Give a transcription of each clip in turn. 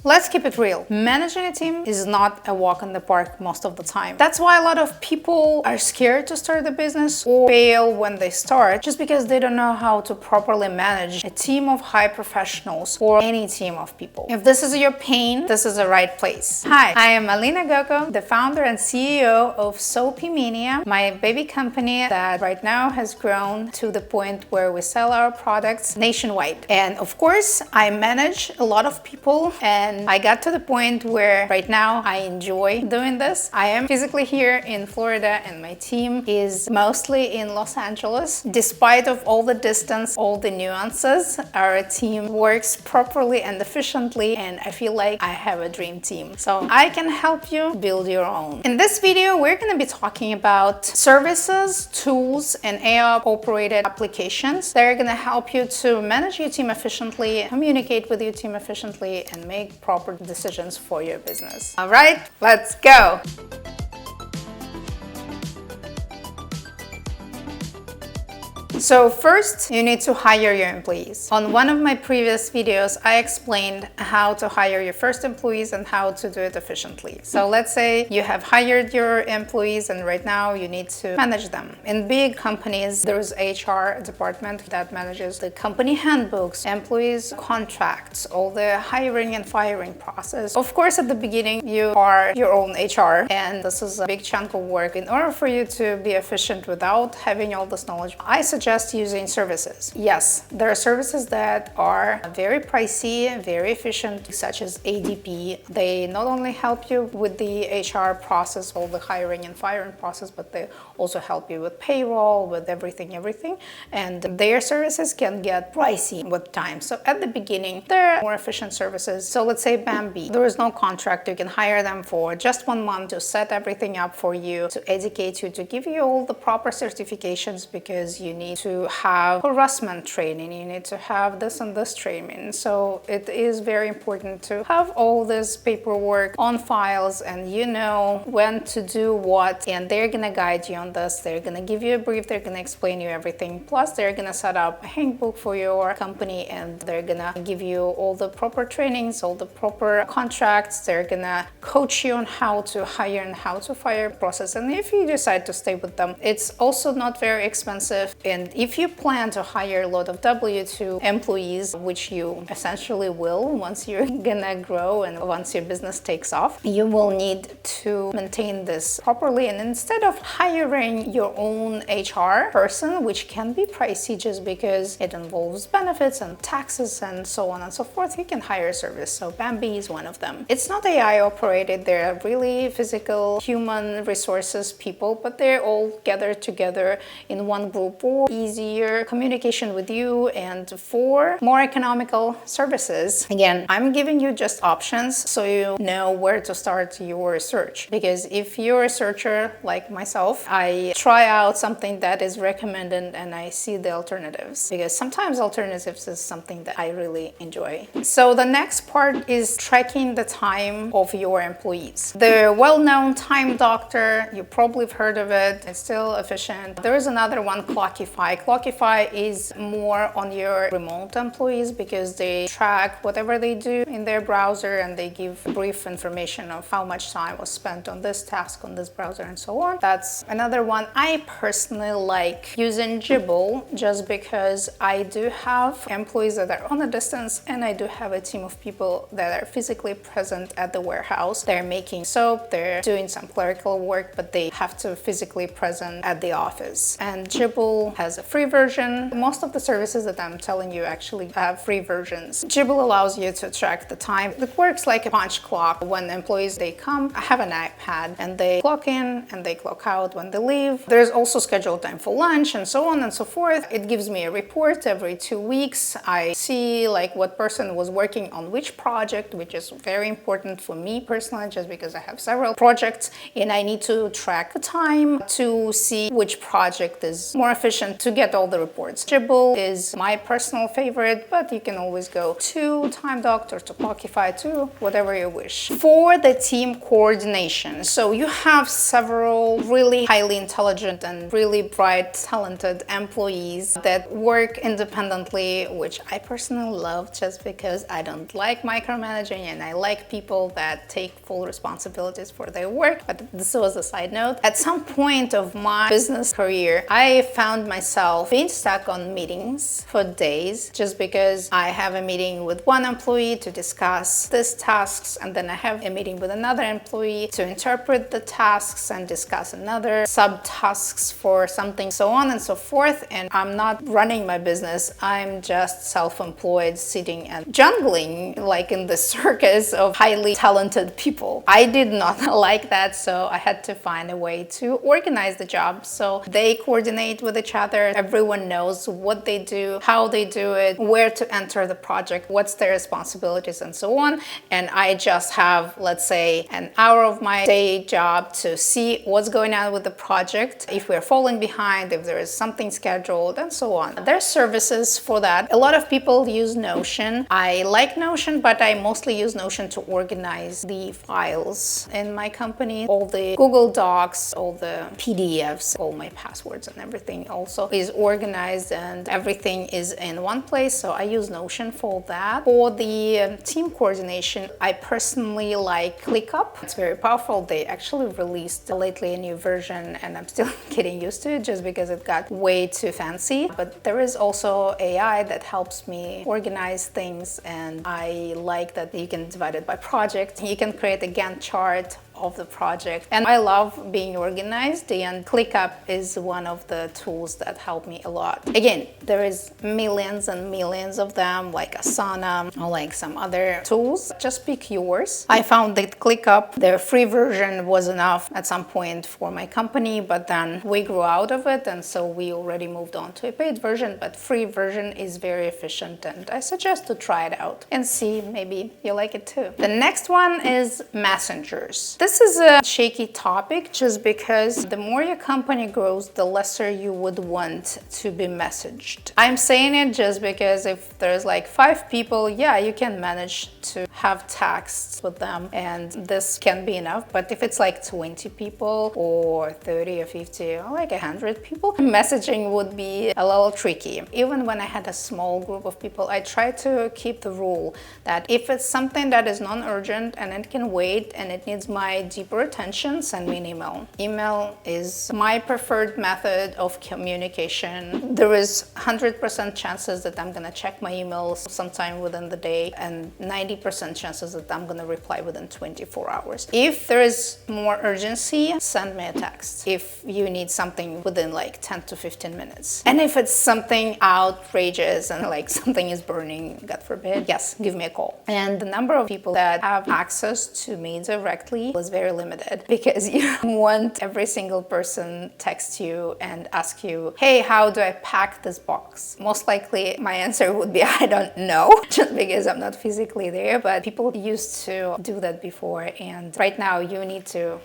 Let's keep it real. Managing a team is not a walk in the park most of the time. That's why a lot of people are scared to start a business or fail when they start just because they don't know how to properly manage a team of high professionals or any team of people. If this is your pain, this is the right place. Hi, I am Alena GoCo, the founder and CEO of Soapy Media, my baby company that right now has grown to the point where we sell our products nationwide. And of course, I manage a lot of people, and I got to the point where right now I enjoy doing this. I am physically here in Florida and my team is mostly in Los Angeles. Despite of all the distance, all the nuances, our team works properly and efficiently, and I feel like I have a dream team. So I can help you build your own. In this video, we're going to be talking about services, tools, and AI-operated applications that are going to help you to manage your team efficiently, communicate with your team efficiently, and make proper decisions for your business. All right, let's go. So first, you need to hire your employees. On one of my previous videos, I explained how to hire your first employees and how to do it efficiently. So let's say you have hired your employees and right now you need to manage them. In big companies, there's HR department that manages the company handbooks, employees contracts, all the hiring and firing process. Of course, at the beginning, you are your own HR, and this is a big chunk of work. In order for you to be efficient without having all this knowledge, I suggest using services. Yes, there are services that are very pricey, very efficient, such as ADP. They not only help you with the HR process, all the hiring and firing process, but they also help you with payroll, with everything. And their services can get pricey with time. So at the beginning, there are more efficient services. So let's say Bambi. There is no contract. You can hire them for just 1 month to set everything up for you, to educate you, to give you all the proper certifications, because you need to have harassment training, you need to have this and this training. So it is very important to have all this paperwork on files, and you know when to do what, and they're gonna guide you on this. They're gonna give you a brief, they're gonna explain you everything. Plus they're gonna set up a handbook for your company, and they're gonna give you all the proper trainings, all the proper contracts. They're gonna coach you on how to hire and how to fire process. And if you decide to stay with them, it's also not very expensive. And if you plan to hire a lot of W-2 employees, which you essentially will once you're gonna grow and once your business takes off, you will need to maintain this properly. And instead of hiring your own HR person, which can be pricey just because it involves benefits and taxes and so on and so forth, you can hire a service. So Bambi is one of them. It's not AI operated. They're really physical human resources people, but they're all gathered together in one group for easier communication with you and for more economical services. Again, I'm giving you just options so you know where to start your search. Because if you're a searcher like myself, I try out something that is recommended and I see the alternatives, because sometimes alternatives is something that I really enjoy. So the next part is tracking the time of your employees. The well-known time doctor, you probably have heard of it. It's still efficient. There is another one, Clockify. Clockify is more on your remote employees because they track whatever they do in their browser and they give brief information of how much time was spent on this task on this browser and so on. That's another one. I personally like using Jibble just because I do have employees that are on a distance, and I do have a team of people that are physically present at the warehouse. They're making soap, they're doing some clerical work, but they have to physically present at the office. And Jibble has a free version. Most of the services that I'm telling you actually have free versions. Jibble allows you to track the time. It works like a punch clock. When employees, they come, I have an iPad, and they clock in and they clock out when they leave. There's also scheduled time for lunch and so on and so forth. It gives me a report every 2 weeks. I see like what person was working on which project, which is very important for me personally, just because I have several projects and I need to track the time to see which project is more efficient to get all the reports. Dribble is my personal favorite, but you can always go to TimeDoc or to Clockify, to whatever you wish. For the team coordination, so you have several really highly intelligent and really bright, talented employees that work independently, which I personally love just because I don't like micromanaging and I like people that take full responsibilities for their work. But this was a side note. At some point of my business career, I found myself being stuck on meetings for days just because I have a meeting with one employee to discuss these tasks, and then I have a meeting with another employee to interpret the tasks and discuss another subtasks for something, so on and so forth. And I'm not running my business. I'm just self-employed, sitting and jungling like in the circus of highly talented people. I did not like that, so I had to find a way to organize the job so they coordinate with each other. Everyone knows what they do, how they do it, where to enter the project, what's their responsibilities, and so on. And I just have, let's say, an hour of my day job to see what's going on with the project, if we're falling behind, if there is something scheduled, and so on. There's services for that. A lot of people use Notion. I like Notion, but I mostly use Notion to organize the files in my company. All the Google Docs, all the PDFs, all my passwords and everything also is organized and everything is in one place. So I use Notion for that. For the team coordination, I personally like ClickUp. It's very powerful. They actually released lately a new version and I'm still getting used to it just because it got way too fancy. But there is also AI that helps me organize things, and I like that you can divide it by project. You can create a Gantt chart of the project, and I love being organized, and ClickUp is one of the tools that help me a lot. Again, there is millions and millions of them, like Asana or like some other tools. Just pick yours. I found that ClickUp, their free version, was enough at some point for my company, but then we grew out of it, and so we already moved on to a paid version. But free version is very efficient, and I suggest to try it out and see, maybe you like it too. The next one is messengers. This is a shaky topic just because the more your company grows, the lesser you would want to be messaged. I'm saying it just because if there's like 5 people, yeah, you can manage to have texts with them and this can be enough. But if it's like 20 people or 30 or 50 or like 100 people, messaging would be a little tricky. Even when I had a small group of people, I try to keep the rule that if it's something that is non-urgent and it can wait and it needs my deeper attention, send me an email. Email is my preferred method of communication. There is 100% chances that I'm gonna check my emails sometime within the day and 90% chances that I'm gonna reply within 24 hours. If there is more urgency, send me a text. If you need something within like 10 to 15 minutes. And if it's something outrageous and like something is burning, God forbid, yes, give me a call. And the number of people that have access to me directly was very limited because you don't want every single person text you and ask you, hey, how do I pack this box? Most likely my answer would be, I don't know, just because I'm not physically there, but people used to do that before. And right now you need to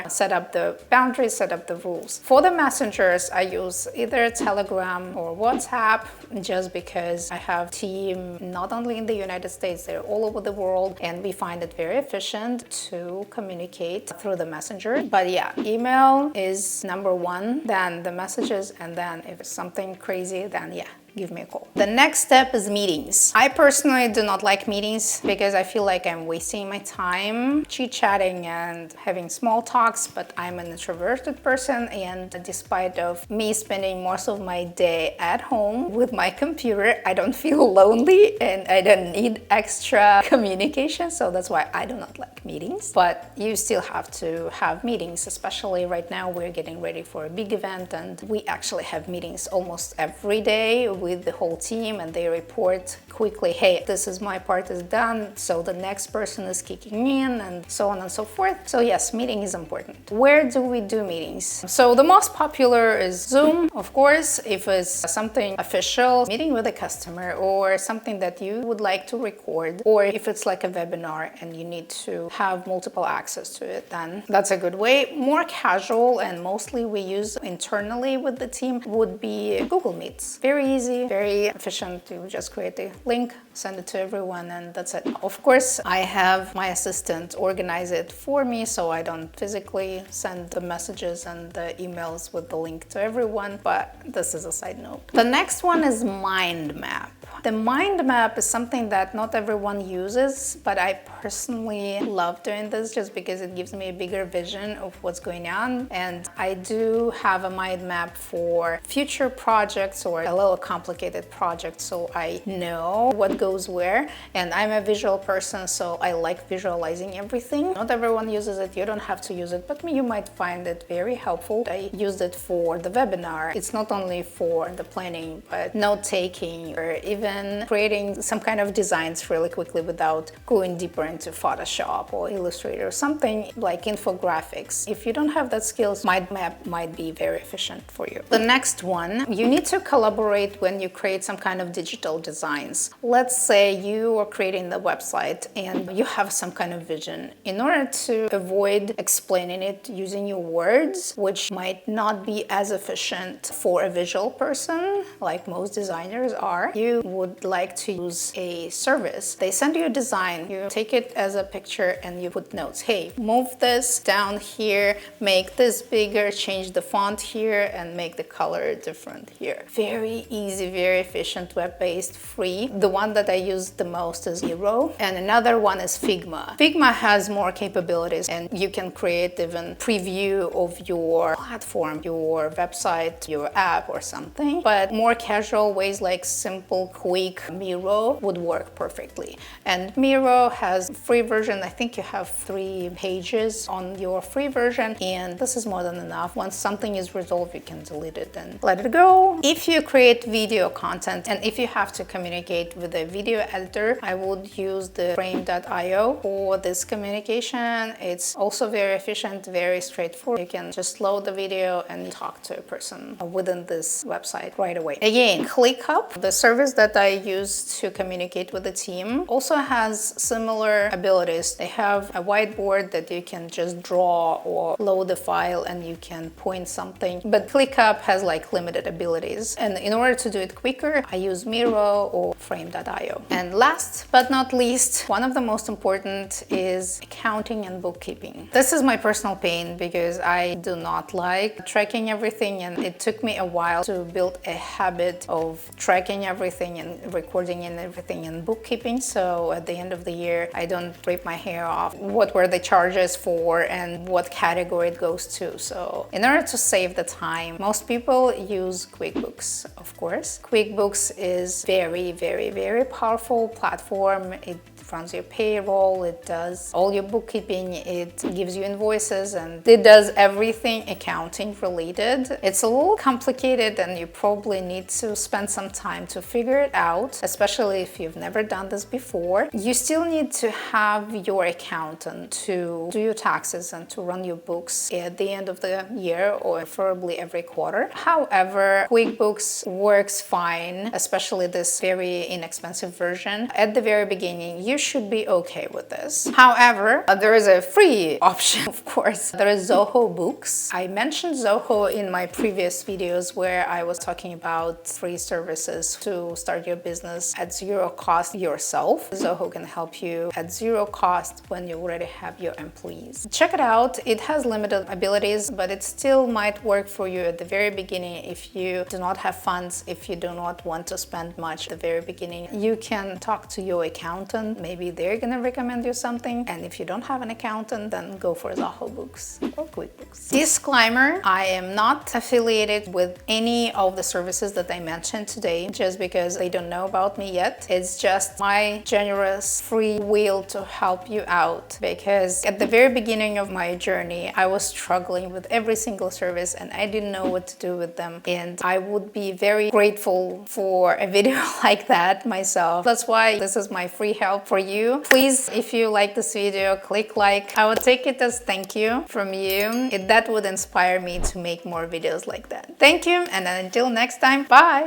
set up the boundaries, set up the rules. For the messengers, I use either Telegram or WhatsApp just because I have a team not only in the United States, they're all over the world, and we find it very efficient to communicate through the messenger. But yeah, email is number one, then the messages, and then if it's something crazy, then yeah, give me a call. The next step is meetings. I personally do not like meetings because I feel like I'm wasting my time chit-chatting and having small talks, but I'm an introverted person, and despite of me spending most of my day at home with my computer, I don't feel lonely and I don't need extra communication, so that's why I do not like meetings. But you still have to have meetings, especially right now we're getting ready for a big event and we actually have meetings almost every day. with the whole team and they report quickly, hey, this is my part is done, so the next person is kicking in, and so on and so forth. So yes, meeting is important. Where do we do meetings? So the most popular is Zoom, of course, if it's something official, meeting with a customer or something that you would like to record, or if it's like a webinar and you need to have multiple access to it, then that's a good way. More casual and mostly we use internally with the team would be Google Meets. Very easy, very efficient. You just create a link, send it to everyone, and that's it. Of course, I have my assistant organize it for me so I don't physically send the messages and the emails with the link to everyone, but this is a side note. The next one is mind map. The mind map is something that not everyone uses, but I personally love doing this just because it gives me a bigger vision of what's going on. And I do have a mind map for future projects or a little complicated projects, so I know what goes where. And I'm a visual person, so I like visualizing everything. Not everyone uses it, you don't have to use it, but you might find it very helpful. I used it for the webinar. It's not only for the planning, but note-taking or even creating some kind of designs really quickly without going deeper into Photoshop or Illustrator, something like infographics. If you don't have that skills, mind map might be very efficient for you. The next one, you need to collaborate when you create some kind of digital designs. Let's say you are creating the website and you have some kind of vision. In order to avoid explaining it using your words, which might not be as efficient for a visual person, like most designers are, you would like to use a service. They send you a design, you take it as a picture and you put notes. Hey, move this down here, make this bigger, change the font here, and make the color different here. Very easy, very efficient, web-based, free. The one that I use the most is Miro, and another one is Figma. Figma has more capabilities and you can create even preview of your platform, your website, your app or something, but more casual ways like simple, quick Miro would work perfectly. And Miro has free version. I think you have 3 pages on your free version, and this is more than enough. Once something is resolved, you can delete it and let it go. If you create video content and if you have to communicate with a video editor, I would use the frame.io for this communication. It's also very efficient, very straightforward. You can just load the video and talk to a person within this website right away. Again, ClickUp, the service that I use to communicate with the team, also has similar abilities. They have a whiteboard that you can just draw or load the file and you can point something, but ClickUp has like limited abilities. And in order to do it quicker, I use Miro or frame.io. And last but not least, one of the most important is accounting and bookkeeping. This is my personal pain because I do not like tracking everything, and it took me a while to build a habit of tracking everything and recording and everything in bookkeeping. So at the end of the year, I don't rip my hair off what were the charges for and what category it goes to. So in order to save the time, most people use QuickBooks, of course. QuickBooks is very, very, very powerful platform. It runs your payroll, it does all your bookkeeping, it gives you invoices, and it does everything accounting related. It's a little complicated and you probably need to spend some time to figure it out, especially if you've never done this before. You still need to have your accountant to do your taxes and to run your books at the end of the year or preferably every quarter. However, QuickBooks works fine, especially this very inexpensive version. At the very beginning, you should be okay with this. However, there is a free option, of course. There is Zoho Books. I mentioned Zoho in my previous videos where I was talking about free services to start your business at zero cost yourself. Zoho can help you at zero cost when you already have your employees. Check it out. It has limited abilities, but it still might work for you at the very beginning if you do not have funds, if you do not want to spend much at the very beginning. You can talk to your accountant, maybe they're gonna recommend you something. And if you don't have an accountant, then go for Zoho Books or QuickBooks. Disclaimer, I am not affiliated with any of the services that I mentioned today just because they don't know about me yet. It's just my generous free will to help you out, because at the very beginning of my journey, I was struggling with every single service and I didn't know what to do with them. And I would be very grateful for a video like that myself. That's why this is my free help for you. Please, if you like this video, click like. I would take it as thank you from you. That would inspire me to make more videos like that. Thank you, and until next time, bye!